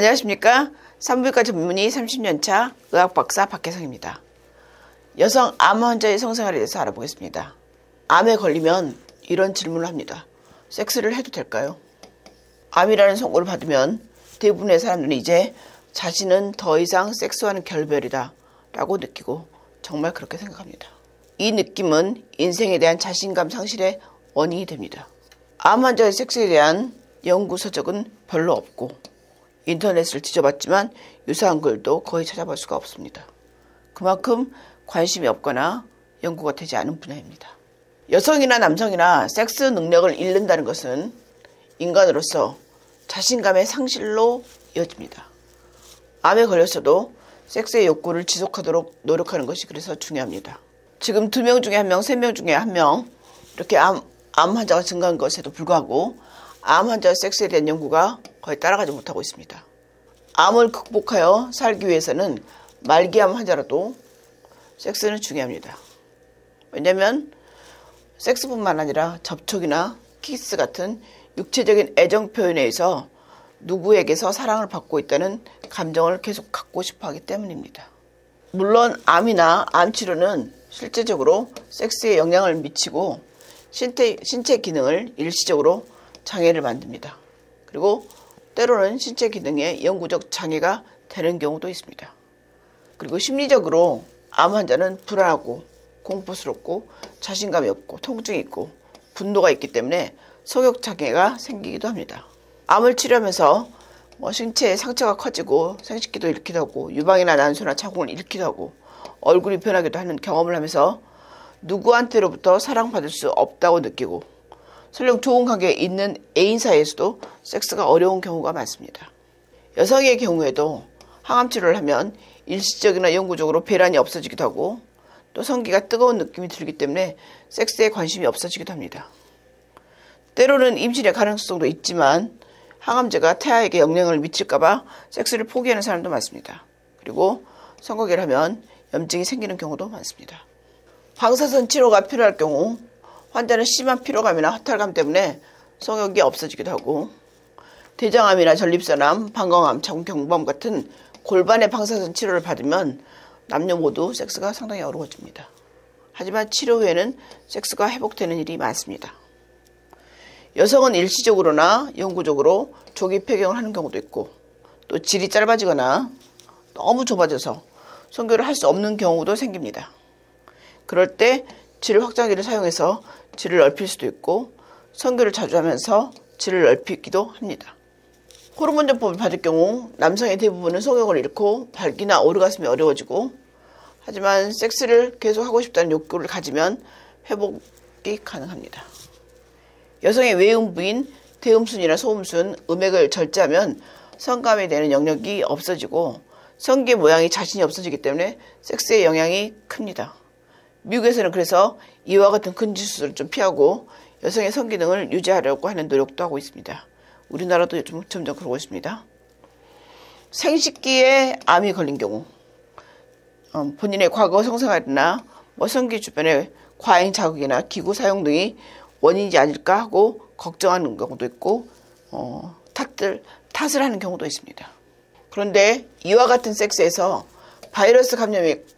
안녕하십니까. 산부인과 전문의 30년차 의학박사 박혜성입니다. 여성 암 환자의 성생활에 대해서 알아보겠습니다. 암에 걸리면 이런 질문을 합니다. 섹스를 해도 될까요? 암이라는 선고를 받으면 대부분의 사람들은 이제 자신은 더 이상 섹스와는 결별이다 라고 느끼고 정말 그렇게 생각합니다. 이 느낌은 인생에 대한 자신감 상실의 원인이 됩니다. 암 환자의 섹스에 대한 연구 서적은 별로 없고 인터넷을 뒤져봤지만 유사한 글도 거의 찾아볼 수가 없습니다. 그만큼 관심이 없거나 연구가 되지 않은 분야입니다. 여성이나 남성이나 섹스 능력을 잃는다는 것은 인간으로서 자신감의 상실로 이어집니다. 암에 걸렸어도 섹스의 욕구를 지속하도록 노력하는 것이 그래서 중요합니다. 지금 2명 중에 1명, 3명 중에 1명 이렇게 암 환자가 증가한 것에도 불구하고 암 환자의 섹스에 대한 연구가 거의 따라가지 못하고 있습니다. 암을 극복하여 살기 위해서는 말기암 환자라도 섹스는 중요합니다. 왜냐하면 섹스뿐만 아니라 접촉이나 키스 같은 육체적인 애정 표현에 의해서 누구에게서 사랑을 받고 있다는 감정을 계속 갖고 싶어 하기 때문입니다. 물론 암이나 암치료는 실제적으로 섹스에 영향을 미치고 신체 기능을 일시적으로 장애를 만듭니다. 그리고 때로는 신체 기능에 영구적 장애가 되는 경우도 있습니다. 그리고 심리적으로 암 환자는 불안하고 공포스럽고 자신감이 없고 통증이 있고 분노가 있기 때문에 성욕 장애가 생기기도 합니다. 암을 치료하면서 신체에 상처가 커지고 생식기도 잃기도 하고 유방이나 난소나 자궁을 잃기도 하고 얼굴이 변하기도 하는 경험을 하면서 누구한테로부터 사랑받을 수 없다고 느끼고 설령 좋은 관계에 있는 애인 사이에서도 섹스가 어려운 경우가 많습니다. 여성의 경우에도 항암 치료를 하면 일시적이나 영구적으로 배란이 없어지기도 하고 또 성기가 뜨거운 느낌이 들기 때문에 섹스에 관심이 없어지기도 합니다. 때로는 임신의 가능성도 있지만 항암제가 태아에게 영향을 미칠까봐 섹스를 포기하는 사람도 많습니다. 그리고 성관계를 하면 염증이 생기는 경우도 많습니다. 방사선 치료가 필요할 경우 환자는 심한 피로감이나 허탈감 때문에 성욕이 없어지기도 하고 대장암이나 전립선암, 방광암, 자궁경부암 같은 골반의 방사선 치료를 받으면 남녀 모두 섹스가 상당히 어려워집니다. 하지만 치료 후에는 섹스가 회복되는 일이 많습니다. 여성은 일시적으로나 영구적으로 조기 폐경을 하는 경우도 있고 또 질이 짧아지거나 너무 좁아져서 성교를 할 수 없는 경우도 생깁니다. 그럴 때 질 확장기를 사용해서 질을 넓힐 수도 있고 성교를 자주 하면서 질을 넓히기도 합니다. 호르몬 전법을 받을 경우 남성의 대부분은 성욕을 잃고 발기나 오르가슴이 어려워지고 하지만 섹스를 계속 하고 싶다는 욕구를 가지면 회복이 가능합니다. 여성의 외음부인 대음순이나 소음순, 음액을 절제하면 성감이 되는 영역이 없어지고 성기의 모양이 자신이 없어지기 때문에 섹스에 영향이 큽니다. 미국에서는 그래서 이와 같은 근지 수술을 좀 피하고 여성의 성기능을 유지하려고 하는 노력도 하고 있습니다. 우리나라도 점점 그러고 있습니다. 생식기에 암이 걸린 경우 본인의 과거 성생활이나 성기 주변의 과잉 자극이나 기구 사용 등이 원인이지 아닐까 하고 걱정하는 경우도 있고 탓을 하는 경우도 있습니다. 그런데 이와 같은 섹스에서 바이러스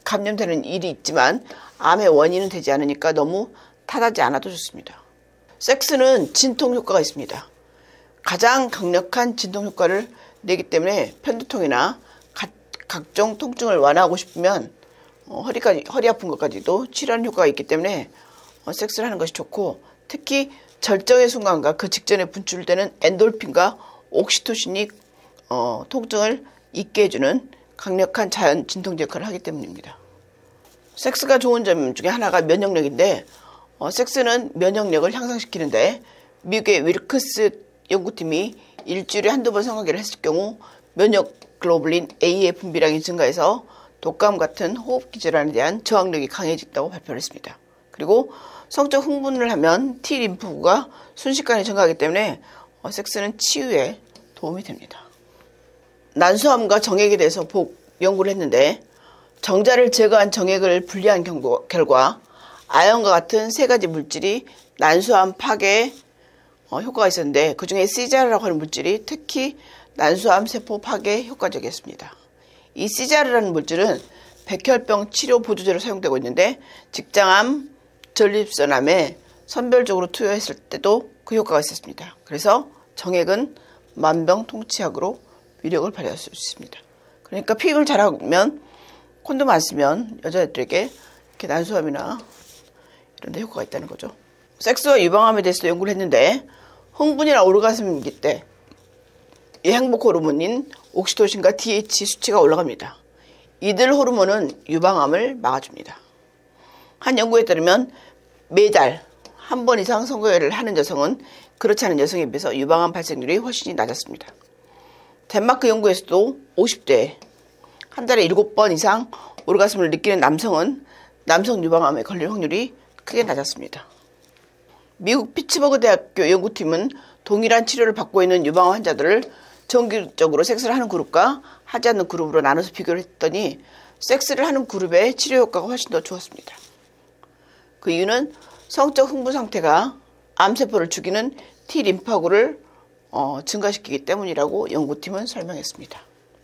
감염되는 일이 있지만 암의 원인은 되지 않으니까 너무 탓하지 않아도 좋습니다. 섹스는 진통 효과가 있습니다. 가장 강력한 진통 효과를 내기 때문에 편두통이나 각종 통증을 완화하고 싶으면 허리 아픈 것까지도 치료하는 효과가 있기 때문에 섹스를 하는 것이 좋고 특히 절정의 순간과 그 직전에 분출되는 엔돌핀과 옥시토신이 통증을 잊게 해주는 강력한 자연 진통제 역할을 하기 때문입니다. 섹스가 좋은 점 중에 하나가 면역력인데 섹스는 면역력을 향상시키는데 미국의 윌크스 연구팀이 일주일에 한두 번 성관계를 했을 경우 면역 글로불린 A의 분비량이 증가해서 독감 같은 호흡기 질환에 대한 저항력이 강해졌다고 발표를 했습니다. 그리고 성적 흥분을 하면 T 림프구가 순식간에 증가하기 때문에 섹스는 치유에 도움이 됩니다. 난소암과 정액에 대해서 연구를 했는데 정자를 제거한 정액을 분리한 결과 아연과 같은 3가지 물질이 난소암 파괴에 효과가 있었는데 그중에 시자라고 하는 물질이 특히 난소암 세포 파괴에 효과적이었습니다. 이 시자르라는 물질은 백혈병 치료 보조제로 사용되고 있는데 직장암, 전립선암에 선별적으로 투여했을 때도 그 효과가 있었습니다. 그래서 정액은 만병통치약으로 위력을 발휘할 수 있습니다. 그러니까 피임을 잘하면 콘돔 안 쓰면 여자들에게 이렇게 난소암이나 이런 데 효과가 있다는 거죠. 섹스와 유방암에 대해서 연구를 했는데 흥분이나 오르가즘기 때 이 행복 호르몬인 옥시토신과 DH 수치가 올라갑니다. 이들 호르몬은 유방암을 막아줍니다. 한 연구에 따르면 매달 한 번 이상 성교회를 하는 여성은 그렇지 않은 여성에 비해서 유방암 발생률이 훨씬 낮았습니다. 덴마크 연구에서도 50대에 한 달에 7번 이상 오르가즘을 느끼는 남성은 남성 유방암에 걸릴 확률이 크게 낮았습니다. 미국 피츠버그 대학교 연구팀은 동일한 치료를 받고 있는 유방암 환자들을 정기적으로 섹스를 하는 그룹과 하지 않는 그룹으로 나눠서 비교를 했더니 섹스를 하는 그룹의 치료 효과가 훨씬 더 좋았습니다. 그 이유는 성적 흥분 상태가 암세포를 죽이는 T림파구를 증가시키기 때문이라고 연구팀은 설명했습니다.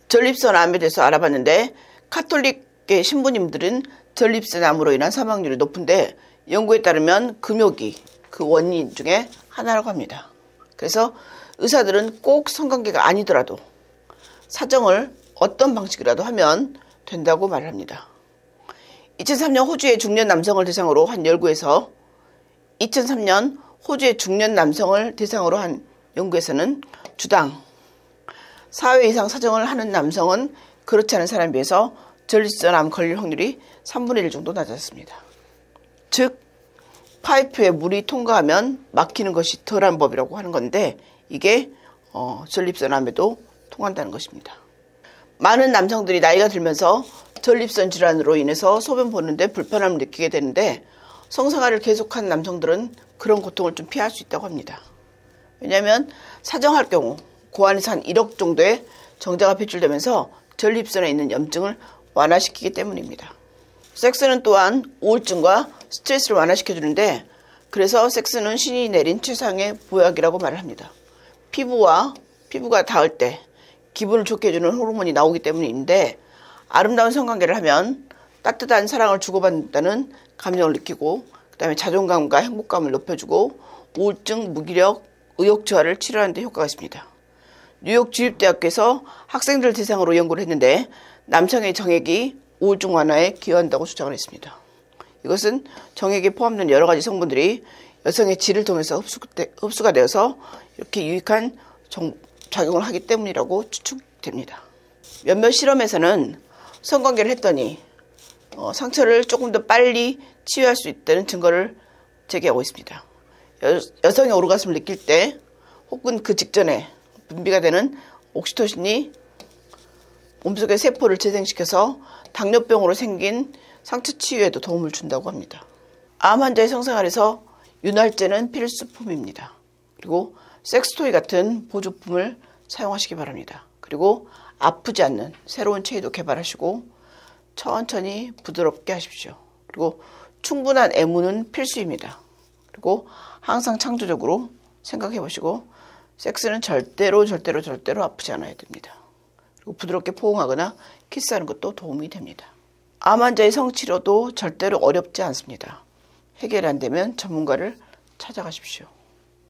전립선암에 대해서 알아봤는데 카톨릭계 신부님들은 전립선암으로 인한 사망률이 높은데 연구에 따르면 금욕이 그 원인 중에 하나라고 합니다. 그래서 의사들은 꼭 성관계가 아니더라도 사정을 어떤 방식이라도 하면 된다고 말합니다. 2003년 호주의 중년 남성을 대상으로 한 연구에서는 주당 4회 이상 사정을 하는 남성은 그렇지 않은 사람에 비해서 전립선암 걸릴 확률이 3분의 1 정도 낮았습니다. 즉 파이프에 물이 통과하면 막히는 것이 덜한 법이라고 하는 건데 이게 전립선암에도 통한다는 것입니다. 많은 남성들이 나이가 들면서 전립선 질환으로 인해서 소변 보는데 불편함을 느끼게 되는데 성생활을 계속한 남성들은 그런 고통을 좀 피할 수 있다고 합니다. 왜냐하면 사정할 경우 고안에서 한 1억 정도의 정자가 배출되면서 전립선에 있는 염증을 완화시키기 때문입니다. 섹스는 또한 우울증과 스트레스를 완화시켜주는데 그래서 섹스는 신이 내린 최상의 보약이라고 말을 합니다. 피부가 닿을 때 기분을 좋게 해주는 호르몬이 나오기 때문인데 아름다운 성관계를 하면 따뜻한 사랑을 주고받는다는 감정을 느끼고 그 다음에 자존감과 행복감을 높여주고 우울증, 무기력, 의욕 저하를 치료하는 데 효과가 있습니다. 뉴욕 주립대학교에서 학생들 대상으로 연구를 했는데 남성의 정액이 우울증 완화에 기여한다고 주장을 했습니다. 이것은 정액에 포함된 여러 가지 성분들이 여성의 질을 통해서 흡수가 되어서 이렇게 유익한 작용을 하기 때문이라고 추측됩니다. 몇몇 실험에서는 성관계를 했더니 상처를 조금 더 빨리 치유할 수 있다는 증거를 제기하고 있습니다. 여성의 오르가즘을 느낄 때 혹은 그 직전에 분비가 되는 옥시토신이 몸속의 세포를 재생시켜서 당뇨병으로 생긴 상처 치유에도 도움을 준다고 합니다. 암 환자의 성생활에서 윤활제는 필수품입니다. 그리고 섹스토이 같은 보조품을 사용하시기 바랍니다. 그리고 아프지 않는 새로운 체위도 개발하시고 천천히 부드럽게 하십시오. 그리고 충분한 애무는 필수입니다. 그리고 항상 창조적으로 생각해 보시고 섹스는 절대로 아프지 않아야 됩니다. 그리고 부드럽게 포옹하거나 키스하는 것도 도움이 됩니다. 암 환자의 성치료도 절대로 어렵지 않습니다. 해결이 안 되면 전문가를 찾아가십시오.